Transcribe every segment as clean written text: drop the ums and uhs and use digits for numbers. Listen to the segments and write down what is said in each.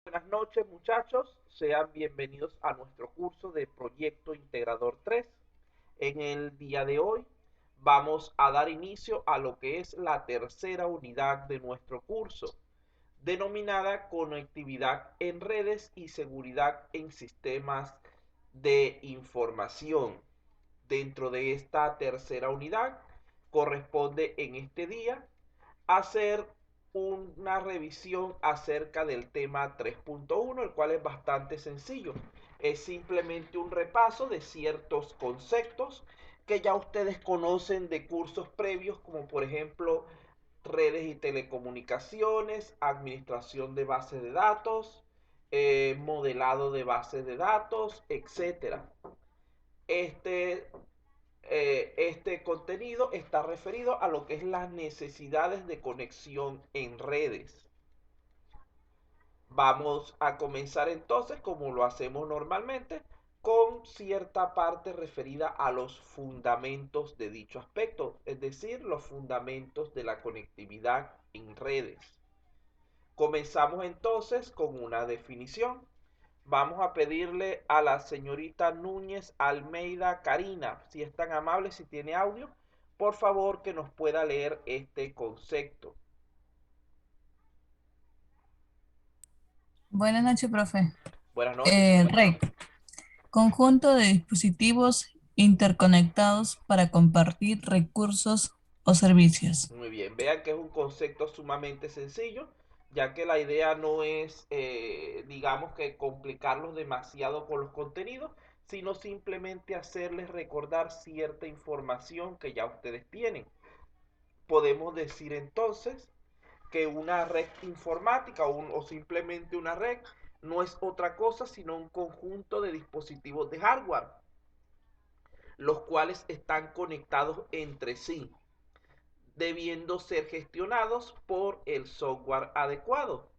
Buenas noches, muchachos. Sean bienvenidos a nuestro curso de Proyecto Integrador 3. En el día de hoy vamos a dar inicio a lo que es la tercera unidad de nuestro curso, denominada Conectividad en redes y seguridad en sistemas de información. Dentro de esta tercera unidad corresponde en este día hacer una revisión acerca del tema 3.1, el cual es bastante sencillo. Es simplemente un repaso de ciertos conceptos que ya ustedes conocen de cursos previos, como por ejemplo redes y telecomunicaciones, administración de bases de datos, modelado de bases de datos, etcétera. Este contenido está referido a lo que es las necesidades de conexión en redes. Vamos a comenzar entonces, como lo hacemos normalmente, con cierta parte referida a los fundamentos de dicho aspecto, es decir, los fundamentos de la conectividad en redes. Comenzamos entonces con una definición. Vamos a pedirle a la señorita Núñez Almeida Karina, si es tan amable, si tiene audio, por favor que nos pueda leer este concepto. Buenas noches, profe. Buenas noches. REC, conjunto de dispositivos interconectados para compartir recursos o servicios. Muy bien, vean que es un concepto sumamente sencillo, ya que la idea no es, digamos que complicarlos demasiado con los contenidos, sino simplemente hacerles recordar cierta información que ya ustedes tienen. Podemos decir entonces que una red informática o simplemente una red no es otra cosa sino un conjunto de dispositivos de hardware, los cuales están conectados entre sí, debiendo ser gestionados por el software adecuado,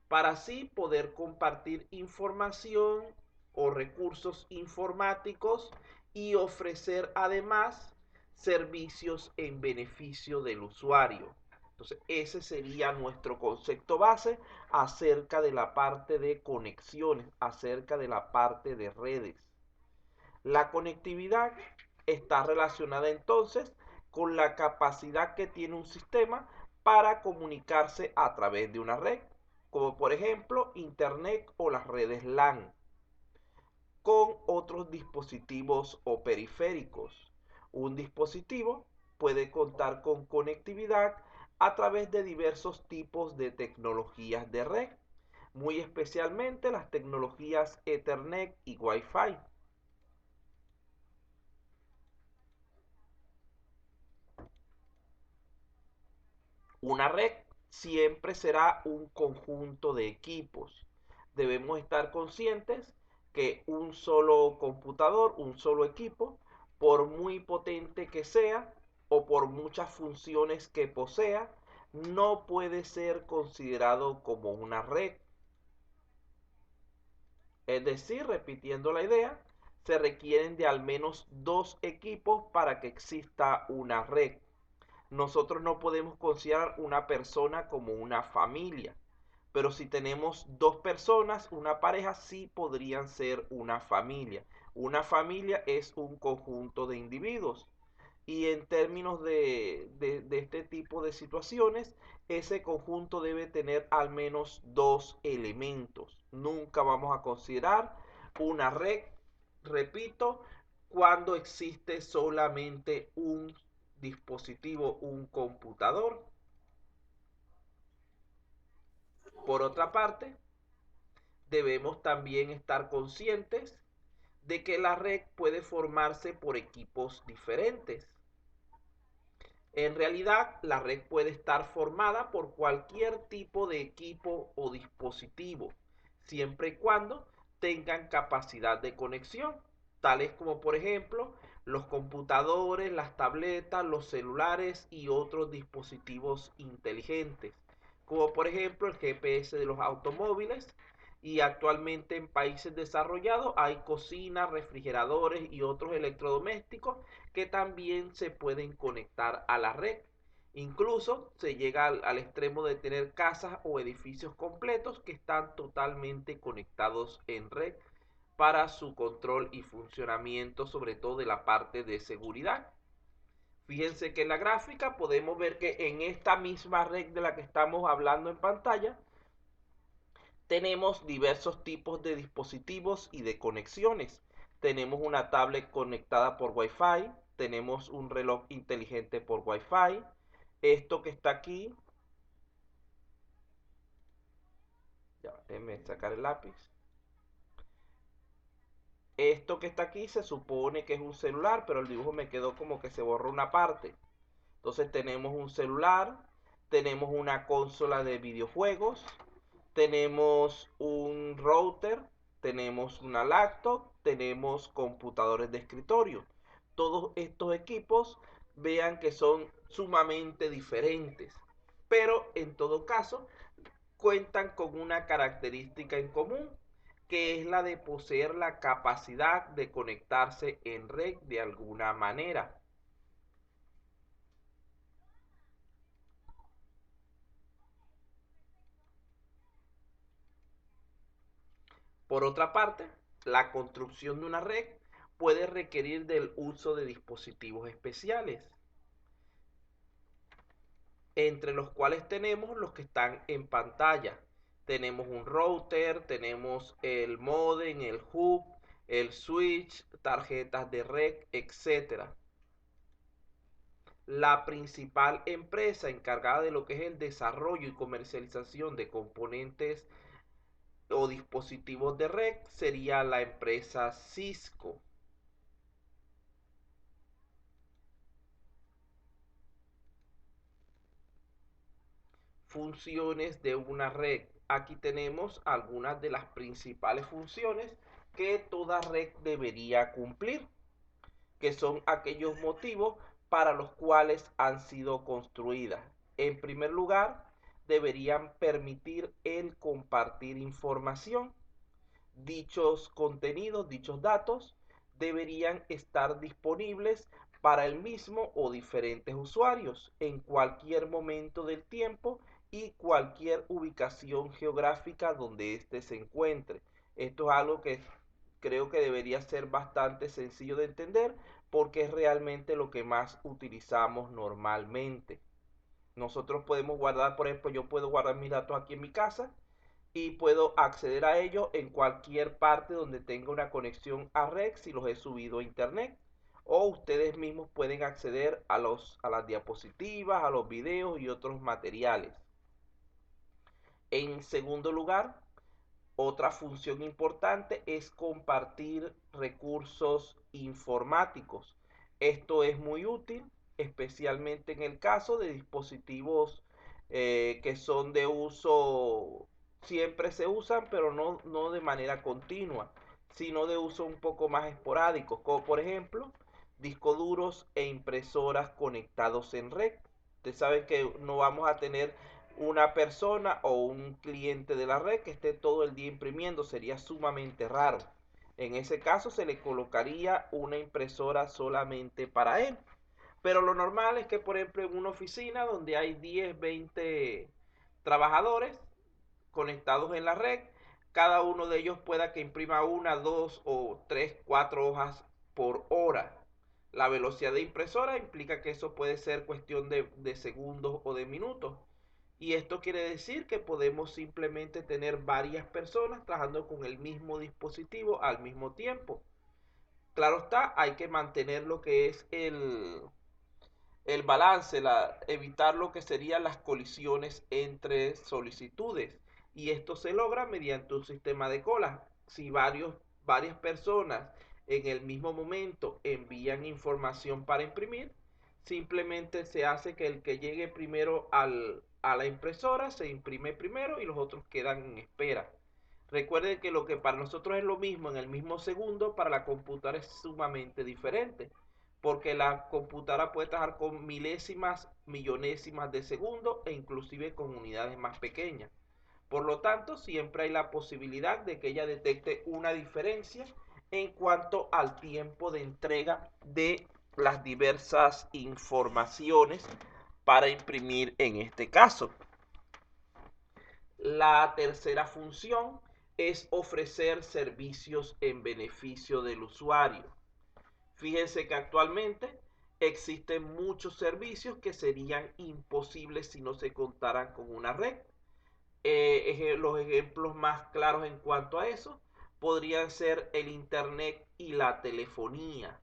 para así poder compartir información o recursos informáticos y ofrecer además servicios en beneficio del usuario. Entonces, ese sería nuestro concepto base acerca de la parte de conexiones, acerca de la parte de redes. La conectividad está relacionada entonces con la capacidad que tiene un sistema para comunicarse a través de una red, como por ejemplo Internet o las redes LAN, con otros dispositivos o periféricos. Un dispositivo puede contar con conectividad a través de diversos tipos de tecnologías de red, muy especialmente las tecnologías Ethernet y Wi-Fi. Una red siempre será un conjunto de equipos. Debemos estar conscientes que un solo computador, un solo equipo, por muy potente que sea o por muchas funciones que posea, no puede ser considerado como una red. Es decir, repitiendo la idea, se requieren de al menos dos equipos para que exista una red. Nosotros no podemos considerar una persona como una familia, pero si tenemos dos personas, una pareja, sí podrían ser una familia. Una familia es un conjunto de individuos. Y en términos de este tipo de situaciones, ese conjunto debe tener al menos dos elementos. Nunca vamos a considerar una red, repito, cuando existe solamente un dispositivo, un computador. Por otra parte, debemos también estar conscientes de que la red puede formarse por equipos diferentes. En realidad, la red puede estar formada por cualquier tipo de equipo o dispositivo, siempre y cuando tengan capacidad de conexión, tales como por ejemplo los computadores, las tabletas, los celulares y otros dispositivos inteligentes, como por ejemplo el GPS de los automóviles. Y actualmente en países desarrollados hay cocinas, refrigeradores y otros electrodomésticos que también se pueden conectar a la red. Incluso se llega al extremo de tener casas o edificios completos que están totalmente conectados en red para su control y funcionamiento, sobre todo de la parte de seguridad. Fíjense que en la gráfica podemos ver que en esta misma red de la que estamos hablando en pantalla, tenemos diversos tipos de dispositivos y de conexiones. Tenemos una tablet conectada por Wi-Fi, tenemos un reloj inteligente por Wi-Fi. Esto que está aquí, ya, déjenme sacar el lápiz. Esto que está aquí se supone que es un celular, pero el dibujo me quedó como que se borró una parte. Entonces tenemos un celular, tenemos una consola de videojuegos, tenemos un router, tenemos una laptop, tenemos computadores de escritorio. Todos estos equipos vean que son sumamente diferentes, pero en todo caso cuentan con una característica en común, que es la de poseer la capacidad de conectarse en red de alguna manera. Por otra parte, la construcción de una red puede requerir del uso de dispositivos especiales, entre los cuales tenemos los que están en pantalla. Tenemos un router, tenemos el modem, el hub, el switch, tarjetas de red, etcétera. La principal empresa encargada de lo que es el desarrollo y comercialización de componentes o dispositivos de red sería la empresa Cisco. Funciones de una red. Aquí tenemos algunas de las principales funciones que toda red debería cumplir, que son aquellos motivos para los cuales han sido construidas. En primer lugar, deberían permitir el compartir información. Dichos contenidos, dichos datos, deberían estar disponibles para el mismo o diferentes usuarios en cualquier momento del tiempo y cualquier ubicación geográfica donde éste se encuentre. Esto es algo que creo que debería ser bastante sencillo de entender porque es realmente lo que más utilizamos normalmente. Nosotros podemos guardar, por ejemplo, yo puedo guardar mis datos aquí en mi casa y puedo acceder a ellos en cualquier parte donde tenga una conexión a red si los he subido a internet. O ustedes mismos pueden acceder a las diapositivas, a los videos y otros materiales. En segundo lugar, otra función importante es compartir recursos informáticos. Esto es muy útil, especialmente en el caso de dispositivos que son de uso, siempre se usan, pero no de manera continua, sino de uso un poco más esporádico, como por ejemplo discos duros e impresoras conectados en red. Ustedes saben que no vamos a tener una persona o un cliente de la red que esté todo el día imprimiendo, sería sumamente raro. En ese caso se le colocaría una impresora solamente para él. Pero lo normal es que, por ejemplo, en una oficina donde hay 10, 20 trabajadores conectados en la red, cada uno de ellos pueda que imprima una, dos o tres, cuatro hojas por hora. La velocidad de impresora implica que eso puede ser cuestión de segundos o de minutos. Y esto quiere decir que podemos simplemente tener varias personas trabajando con el mismo dispositivo al mismo tiempo. Claro está, hay que mantener lo que es el balance, evitar lo que serían las colisiones entre solicitudes. Y esto se logra mediante un sistema de colas. Si varias personas en el mismo momento envían información para imprimir, simplemente se hace que el que llegue primero a la impresora se imprime primero y los otros quedan en espera. Recuerden que lo que para nosotros es lo mismo en el mismo segundo, para la computadora es sumamente diferente, porque la computadora puede trabajar con milésimas, millonésimas de segundo e inclusive con unidades más pequeñas. Por lo tanto, siempre hay la posibilidad de que ella detecte una diferencia en cuanto al tiempo de entrega de las diversas informaciones para imprimir en este caso. La tercera función es ofrecer servicios en beneficio del usuario. Fíjense que actualmente existen muchos servicios que serían imposibles si no se contaran con una red. Los ejemplos más claros en cuanto a eso podrían ser el internet y la telefonía.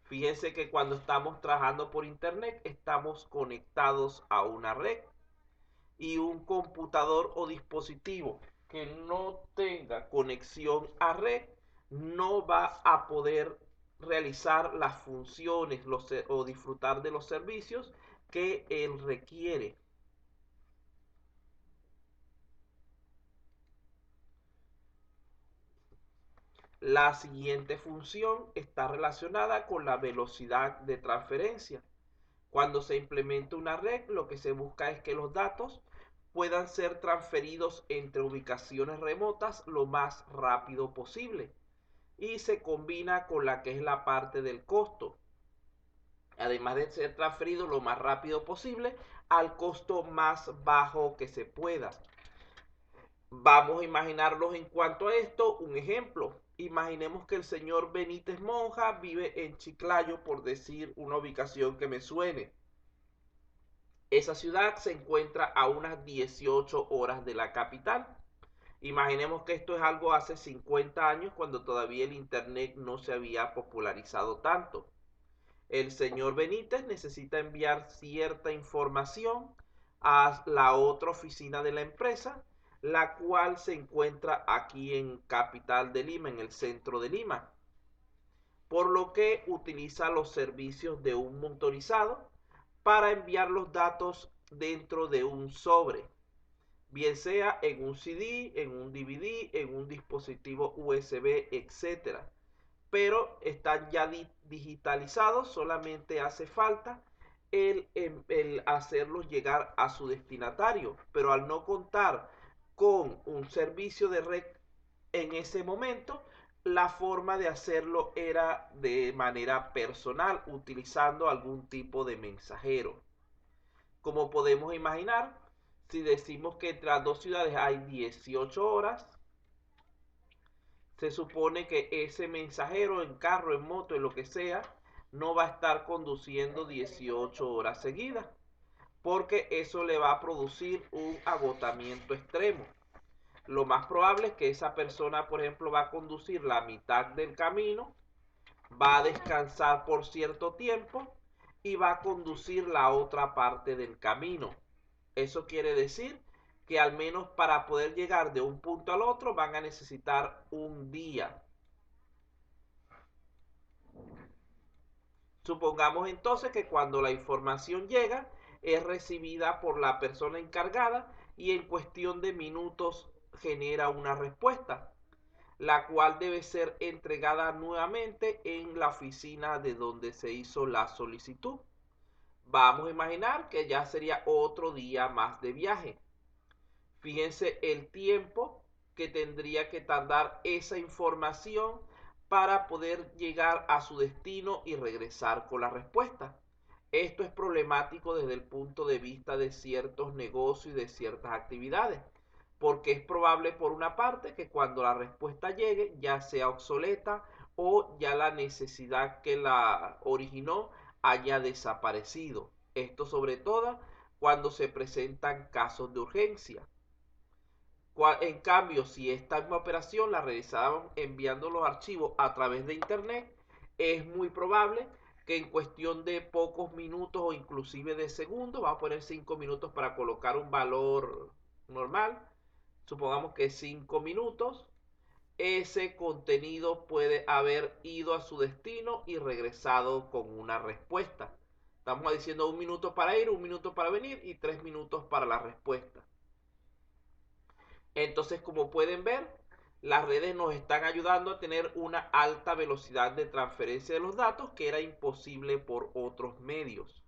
Fíjense que cuando estamos trabajando por internet estamos conectados a una red, y un computador o dispositivo que no tenga conexión a red no va a poder realizar las funciones o disfrutar de los servicios que él requiere. La siguiente función está relacionada con la velocidad de transferencia. Cuando se implementa una red, lo que se busca es que los datos puedan ser transferidos entre ubicaciones remotas lo más rápido posible, y se combina con la que es la parte del costo, además de ser transferido lo más rápido posible al costo más bajo que se pueda. Vamos a imaginarnos en cuanto a esto un ejemplo. Imaginemos que el señor Benítez Monja vive en Chiclayo, por decir una ubicación que me suene. Esa ciudad se encuentra a unas 18 horas de la capital. Imaginemos que esto es algo hace 50 años, cuando todavía el internet no se había popularizado tanto. El señor Benítez necesita enviar cierta información a la otra oficina de la empresa, la cual se encuentra aquí en capital de Lima, en el centro de Lima, por lo que utiliza los servicios de un motorizado para enviar los datos dentro de un sobre, bien sea en un CD, en un DVD, en un dispositivo USB, etc. Pero están ya digitalizados, solamente hace falta el hacerlos llegar a su destinatario. Pero al no contar con un servicio de red en ese momento, la forma de hacerlo era de manera personal, utilizando algún tipo de mensajero. Como podemos imaginar, si decimos que entre las dos ciudades hay 18 horas, se supone que ese mensajero en carro, en moto, en lo que sea, no va a estar conduciendo 18 horas seguidas, porque eso le va a producir un agotamiento extremo. Lo más probable es que esa persona, por ejemplo, va a conducir la mitad del camino, va a descansar por cierto tiempo y va a conducir la otra parte del camino. Eso quiere decir que al menos para poder llegar de un punto al otro van a necesitar un día. Supongamos entonces que cuando la información llega es recibida por la persona encargada y en cuestión de minutos genera una respuesta, la cual debe ser entregada nuevamente en la oficina de donde se hizo la solicitud. Vamos a imaginar que ya sería otro día más de viaje. Fíjense el tiempo que tendría que tardar esa información para poder llegar a su destino y regresar con la respuesta. Esto es problemático desde el punto de vista de ciertos negocios y de ciertas actividades, porque es probable, por una parte, que cuando la respuesta llegue ya sea obsoleta o ya la necesidad que la originó haya desaparecido. Esto sobre todo cuando se presentan casos de urgencia. En cambio, si esta misma operación la realizábamos enviando los archivos a través de internet, es muy probable que en cuestión de pocos minutos o inclusive de segundos, vamos a poner 5 minutos para colocar un valor normal, supongamos que 5 minutos, ese contenido puede haber ido a su destino y regresado con una respuesta. Estamos diciendo 1 minuto para ir, 1 minuto para venir y 3 minutos para la respuesta. Entonces, como pueden ver, las redes nos están ayudando a tener una alta velocidad de transferencia de los datos, que era imposible por otros medios.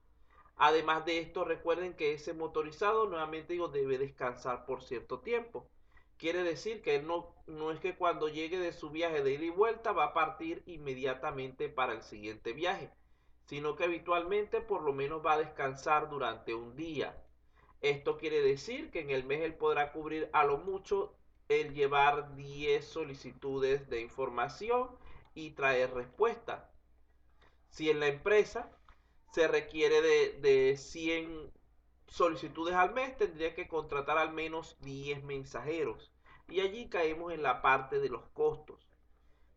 Además de esto, recuerden que ese motorizado, nuevamente digo, debe descansar por cierto tiempo. Quiere decir que no es que cuando llegue de su viaje de ida y vuelta va a partir inmediatamente para el siguiente viaje, sino que habitualmente por lo menos va a descansar durante un día. Esto quiere decir que en el mes él podrá cubrir a lo mucho el llevar 10 solicitudes de información y traer respuesta. Si en la empresa se requiere de 100 solicitudes al mes, tendría que contratar al menos 10 mensajeros. Y allí caemos en la parte de los costos.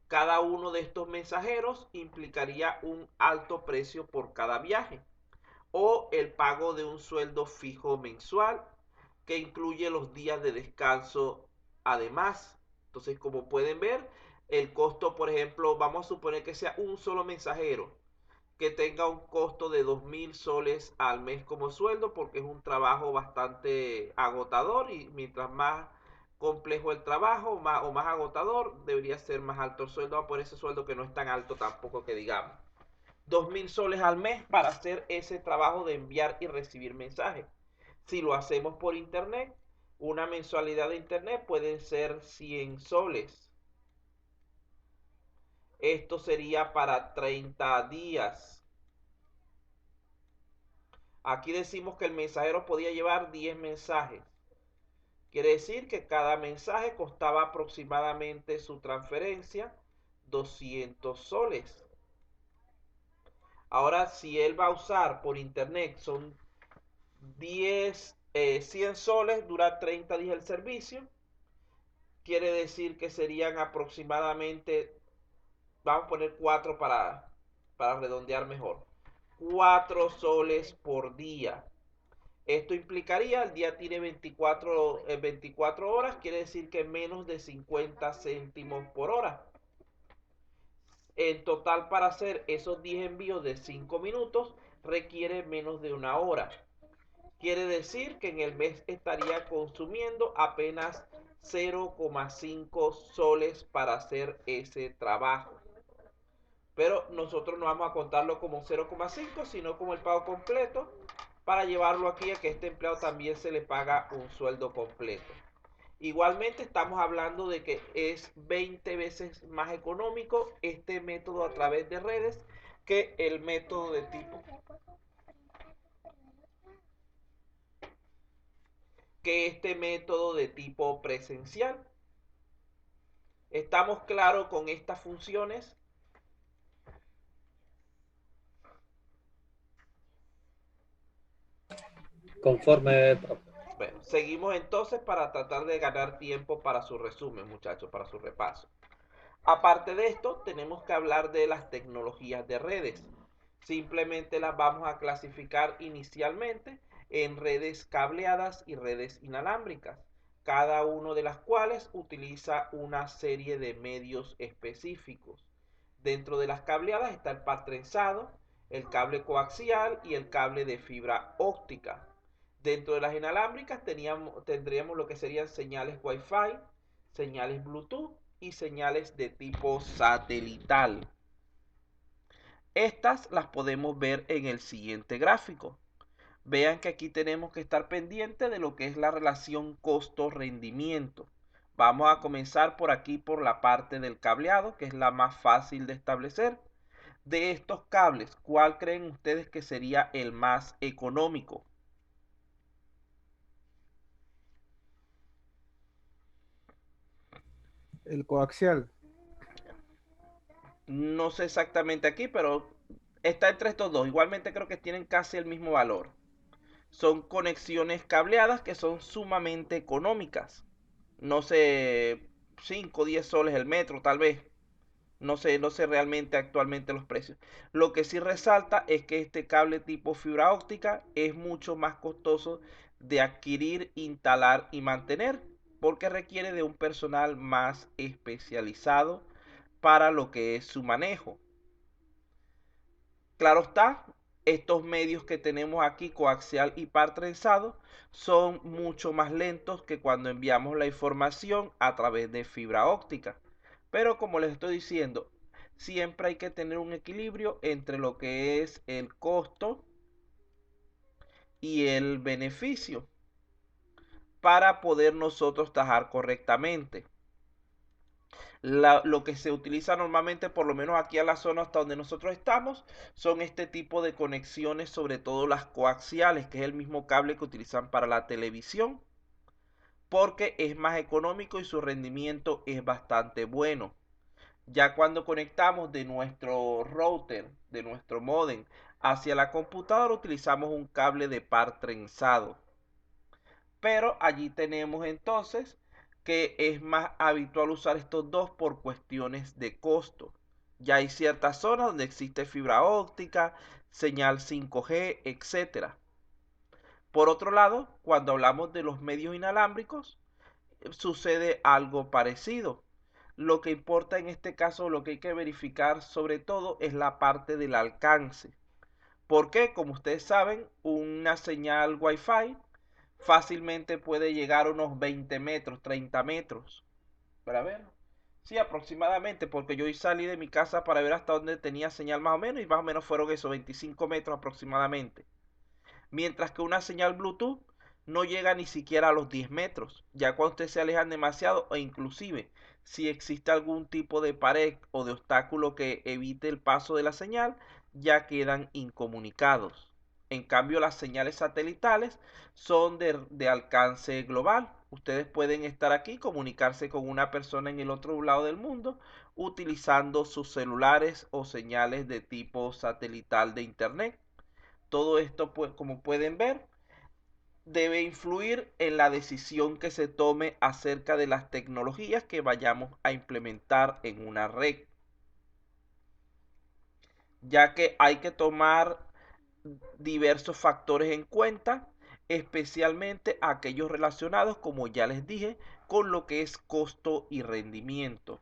Cada uno de estos mensajeros implicaría un alto precio por cada viaje o el pago de un sueldo fijo mensual que incluye los días de descanso además. Entonces, como pueden ver, el costo, por ejemplo, vamos a suponer que sea un solo mensajero que tenga un costo de 2.000 soles al mes como sueldo, porque es un trabajo bastante agotador y mientras más complejo el trabajo o más agotador, debería ser más alto el sueldo, por ese sueldo que no es tan alto tampoco que digamos. 2.000 soles al mes para hacer ese trabajo de enviar y recibir mensajes. Si lo hacemos por internet, una mensualidad de internet puede ser 100 soles. Esto sería para 30 días. Aquí decimos que el mensajero podía llevar 10 mensajes. Quiere decir que cada mensaje costaba aproximadamente su transferencia 200 soles. Ahora, si él va a usar por internet, son 100 soles, dura 30 días el servicio. Quiere decir que serían aproximadamente, vamos a poner 4 para redondear mejor, 4 soles por día. Esto implicaría, el día tiene 24 horas, quiere decir que menos de 50 céntimos por hora. En total, para hacer esos 10 envíos de 5 minutos, requiere menos de una hora. Quiere decir que en el mes estaría consumiendo apenas 0,5 soles para hacer ese trabajo. Pero nosotros no vamos a contarlo como 0,5, sino como el pago completo, para llevarlo aquí a que este empleado también se le paga un sueldo completo. Igualmente estamos hablando de que es 20 veces más económico este método a través de redes que el método de tipo presencial. ¿Estamos claros con estas funciones? Conforme, profe. Bueno, seguimos entonces para tratar de ganar tiempo para su resumen, muchachos, para su repaso. Aparte de esto, tenemos que hablar de las tecnologías de redes. Simplemente las vamos a clasificar inicialmente en redes cableadas y redes inalámbricas, cada una de las cuales utiliza una serie de medios específicos. Dentro de las cableadas está el par trenzado, el cable coaxial y el cable de fibra óptica. Dentro de las inalámbricas tendríamos lo que serían señales Wi-Fi, señales Bluetooth y señales de tipo satelital. Estas las podemos ver en el siguiente gráfico. Vean que aquí tenemos que estar pendiente de lo que es la relación costo-rendimiento. Vamos a comenzar por aquí por la parte del cableado, que es la más fácil de establecer. De estos cables, ¿cuál creen ustedes que sería el más económico? El coaxial. No sé exactamente aquí, pero está entre estos dos. Igualmente creo que tienen casi el mismo valor. Son conexiones cableadas que son sumamente económicas. No sé, 5 o 10 soles el metro tal vez. No sé realmente actualmente los precios. Lo que sí resalta es que este cable tipo fibra óptica es mucho más costoso de adquirir, instalar y mantener, porque requiere de un personal más especializado para lo que es su manejo. Claro está, estos medios que tenemos aquí, coaxial y par trenzado, son mucho más lentos que cuando enviamos la información a través de fibra óptica. Pero como les estoy diciendo, siempre hay que tener un equilibrio entre lo que es el costo y el beneficio para poder nosotros trabajar correctamente. Lo que se utiliza normalmente, por lo menos aquí en la zona hasta donde nosotros estamos, son este tipo de conexiones, sobre todo las coaxiales, que es el mismo cable que utilizan para la televisión, porque es más económico y su rendimiento es bastante bueno. Ya cuando conectamos de nuestro router, de nuestro modem, hacia la computadora, utilizamos un cable de par trenzado. Pero allí tenemos entonces que es más habitual usar estos dos por cuestiones de costo. Ya hay ciertas zonas donde existe fibra óptica, señal 5G, etc. Por otro lado, cuando hablamos de los medios inalámbricos, sucede algo parecido. Lo que importa en este caso, lo que hay que verificar sobre todo es la parte del alcance. Porque, como ustedes saben, una señal Wi-Fi fácilmente puede llegar a unos 20 metros, 30 metros. Para ver. Sí, aproximadamente, porque yo hoy salí de mi casa para ver hasta dónde tenía señal más o menos y más o menos fueron esos 25 metros aproximadamente. Mientras que una señal Bluetooth no llega ni siquiera a los 10 metros. Ya cuando ustedes se alejan demasiado o inclusive si existe algún tipo de pared o de obstáculo que evite el paso de la señal, ya quedan incomunicados. En cambio, las señales satelitales son de alcance global. Ustedes pueden estar aquí, comunicarse con una persona en el otro lado del mundo, utilizando sus celulares o señales de tipo satelital de internet. Todo esto, pues, como pueden ver, debe influir en la decisión que se tome acerca de las tecnologías que vayamos a implementar en una red, ya que hay que tomar diversos factores en cuenta, especialmente aquellos relacionados, como ya les dije, con lo que es costo y rendimiento.